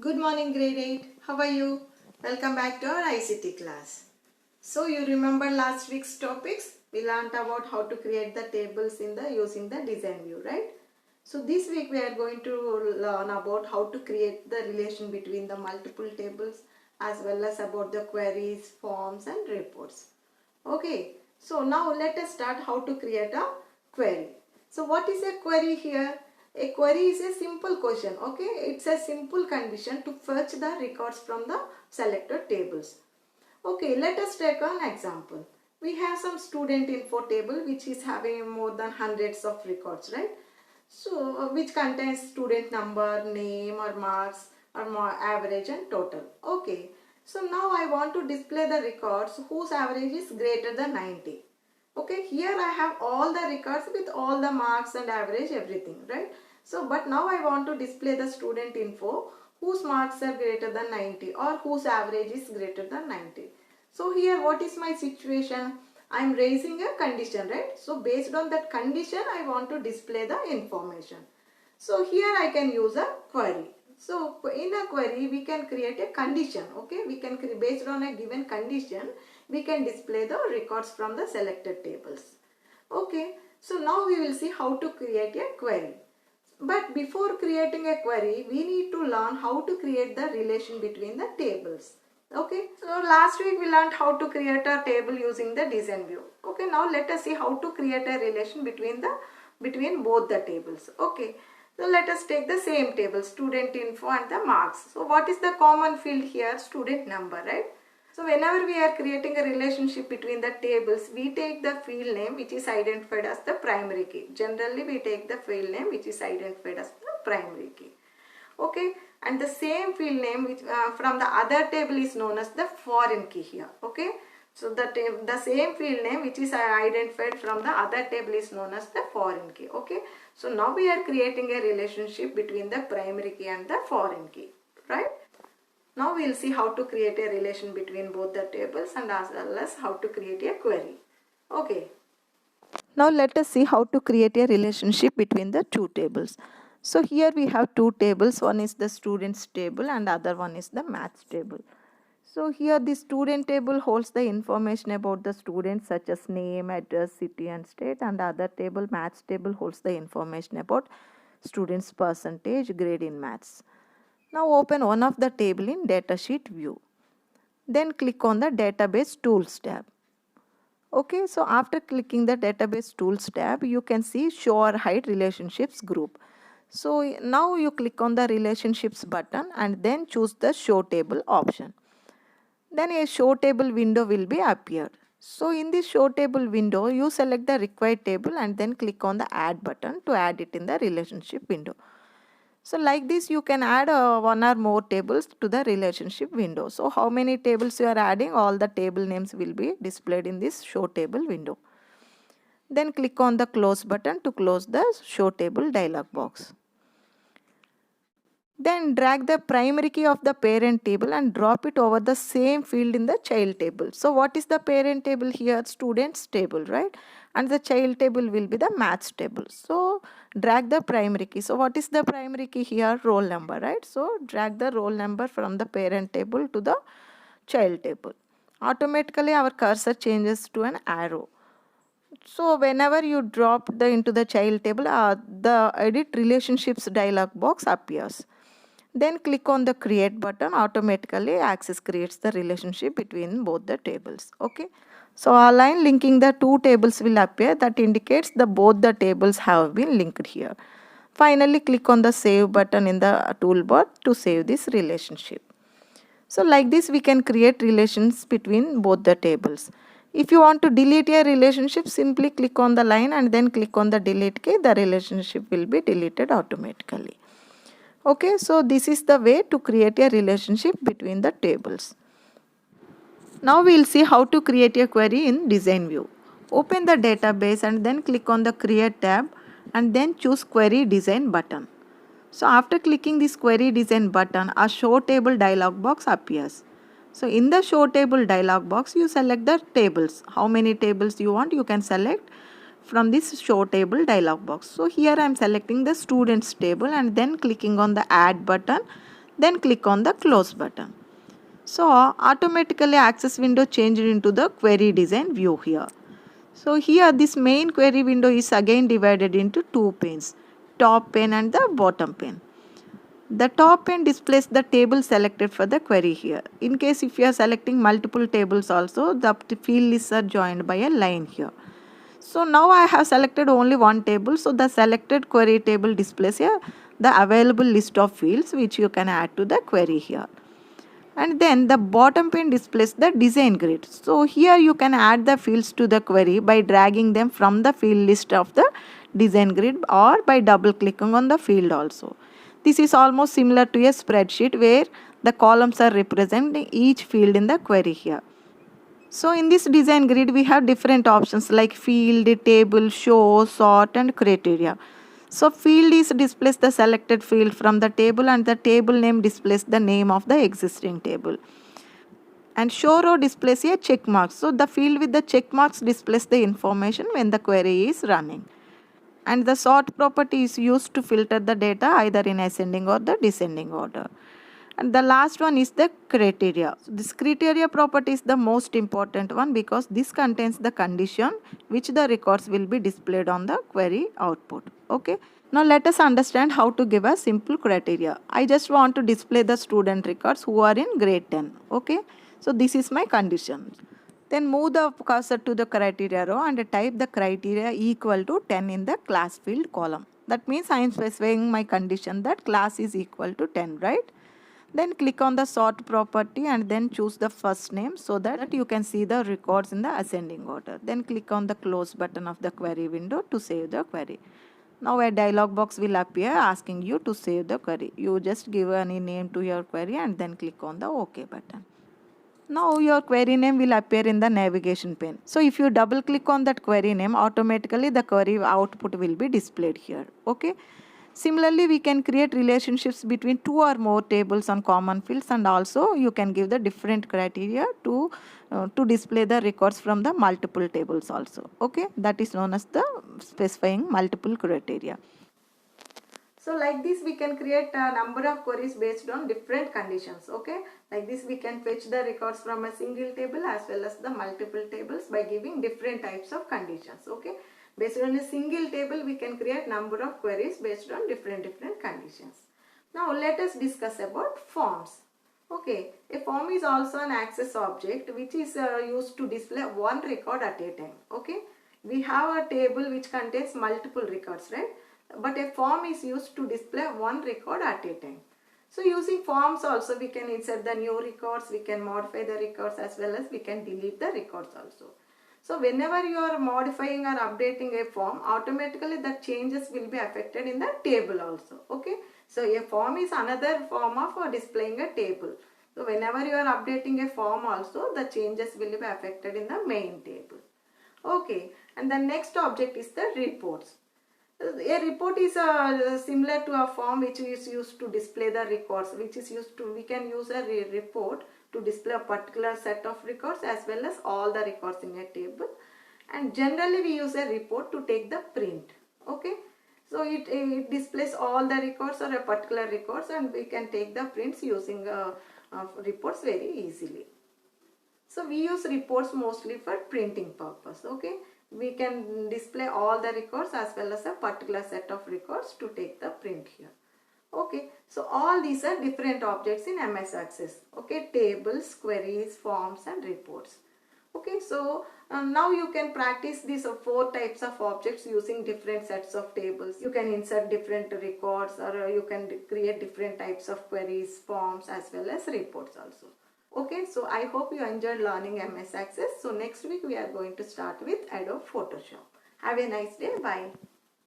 Good morning, grade 8. How are you? Welcome back to our ICT class. So you remember last week's topics? We learned about how to create the tables using the design view, right? So this week we are going to learn about how to create the relation between the multiple tables as well as about the queries, forms and reports. Okay, so now let us start how to create a query. So what is a query here? A query is a simple question, okay? It's a simple condition to fetch the records from the selected tables. Okay, let us take an example. We have some student info table which is having more than hundreds of records, right? So, which contains student number, name or marks or average and total. Okay. So now I want to display the records whose average is greater than 90. Okay, here I have all the records with all the marks and average everything, right? So, but now I want to display the student info whose marks are greater than 90 or whose average is greater than 90. So here what is my situation? I am raising a condition, right? So based on that condition I want to display the information. So here I can use a query. So in a query we can create a condition, okay? We can based on a given condition we can display the records from the selected tables. Okay, so now we will see how to create a query. But before creating a query, we need to learn how to create the relation between the tables. Okay, so last week we learned how to create a table using the design view. Okay, now let us see how to create a relation between both the tables. Okay, so let us take the same table, student info and the marks. So what is the common field here? Student number, right? So whenever we are creating a relationship between the tables, we take the field name which is identified as the primary key. Generally we take the field name which is identified as the primary key. Okay, and the same field name which from the other table is known as the foreign key here. Okay, so the same field name which is identified from the other table is known as the foreign key. Okay, so now we are creating a relationship between the primary key and the foreign key, right? Now we will see how to create a relation between both the tables and as well as how to create a query. Okay. Now let us see how to create a relationship between the two tables. So here we have two tables. One is the students table and other one is the maths table. So here the student table holds the information about the students such as name, address, city and state, and other table, maths table, holds the information about students' percentage, grade in maths. Now open one of the table in datasheet view. Then click on the database tools tab. Okay, so after clicking the database tools tab, you can see show or hide relationships group. So now you click on the relationships button and then choose the show table option. Then a show table window will be appeared. So in this show table window, you select the required table and then click on the add button to add it in the relationship window. So like this you can add one or more tables to the relationship window. So how many tables you are adding, all the table names will be displayed in this show table window. Then click on the close button to close the show table dialog box. Then drag the primary key of the parent table and drop it over the same field in the child table. So what is the parent table here? Students table, right? And the child table will be the maths table. So drag the primary key. So what is the primary key here? Roll number, right? So drag the roll number from the parent table to the child table. Automatically our cursor changes to an arrow. So whenever you drop into the child table, the edit relationships dialog box appears. Then click on the create button. Automatically Access creates the relationship between both the tables. Okay. So a line linking the two tables will appear that indicates both the tables have been linked here. Finally click on the save button in the toolbar to save this relationship. So like this we can create relations between both the tables. If you want to delete a relationship, simply click on the line and then click on the delete key. The relationship will be deleted automatically. Okay, so this is the way to create a relationship between the tables. Now we will see how to create a query in design view. Open the database and then click on the create tab and then choose query design button. So after clicking this query design button, a show table dialog box appears. So in the show table dialog box, you select the tables. How many tables you want, you can select from this show table dialog box. So here I am selecting the students table and then clicking on the add button. Then click on the close button. So automatically access window changed into the query design view here. So here this main query window is again divided into two panes, top pane and the bottom pane. The top pane displays the table selected for the query here. In case if you are selecting multiple tables also, the field lists are joined by a line here. So now I have selected only one table. So the selected query table displays here the available list of fields which you can add to the query here. And then the bottom pane displays the design grid. So here you can add the fields to the query by dragging them from the field list of the design grid or by double clicking on the field also. This is almost similar to a spreadsheet where the columns are representing each field in the query here. So in this design grid we have different options like field, table, show, sort and criteria. So field is displays the selected field from the table and the table name displays the name of the existing table. And show row displays a check mark. So the field with the check marks displays the information when the query is running. And the sort property is used to filter the data either in ascending or the descending order. And the last one is the criteria. So this criteria property is the most important one because this contains the condition which the records will be displayed on the query output. Okay. Now let us understand how to give a simple criteria. I just want to display the student records who are in grade 10. Okay. So this is my condition. Then move the cursor to the criteria row and type the criteria equal to 10 in the class field column. That means I am specifying my condition that class is equal to 10, right? Then click on the sort property and then choose the first name so that you can see the records in the ascending order. Then click on the close button of the query window to save the query. Now a dialog box will appear asking you to save the query. You just give any name to your query and then click on the OK button. Now your query name will appear in the navigation pane. So if you double click on that query name, automatically the query output will be displayed here. Okay. Similarly, we can create relationships between two or more tables on common fields, and also you can give the different criteria to display the records from the multiple tables also. Okay, that is known as the specifying multiple criteria. So like this we can create a number of queries based on different conditions. Okay, like this we can fetch the records from a single table as well as the multiple tables by giving different types of conditions. Okay, based on a single table we can create number of queries based on different conditions. Now let us discuss about forms. Okay, a form is also an access object which is used to display one record at a time. Okay, we have a table which contains multiple records, right? But a form is used to display one record at a time. So using forms also we can insert the new records, we can modify the records as well as we can delete the records also. So whenever you are modifying or updating a form, automatically the changes will be affected in the table also. Okay. So a form is another form of displaying a table. So whenever you are updating a form also, the changes will be affected in the main table. Okay. And the next object is the reports. A report is similar to a form which is used to display the records, which is used to, we can use a report to display a particular set of records as well as all the records in a table. And generally we use a report to take the print. Okay. So it displays all the records or a particular records, and we can take the prints using reports very easily. So we use reports mostly for printing purpose. Okay. We can display all the records as well as a particular set of records to take the print here. Okay, so all these are different objects in MS Access. Okay, tables, queries, forms and reports. Okay, so now you can practice these four types of objects using different sets of tables. You can insert different records, or you can create different types of queries, forms as well as reports also. Okay, so I hope you enjoyed learning MS Access. So next week we are going to start with Adobe Photoshop. Have a nice day. Bye.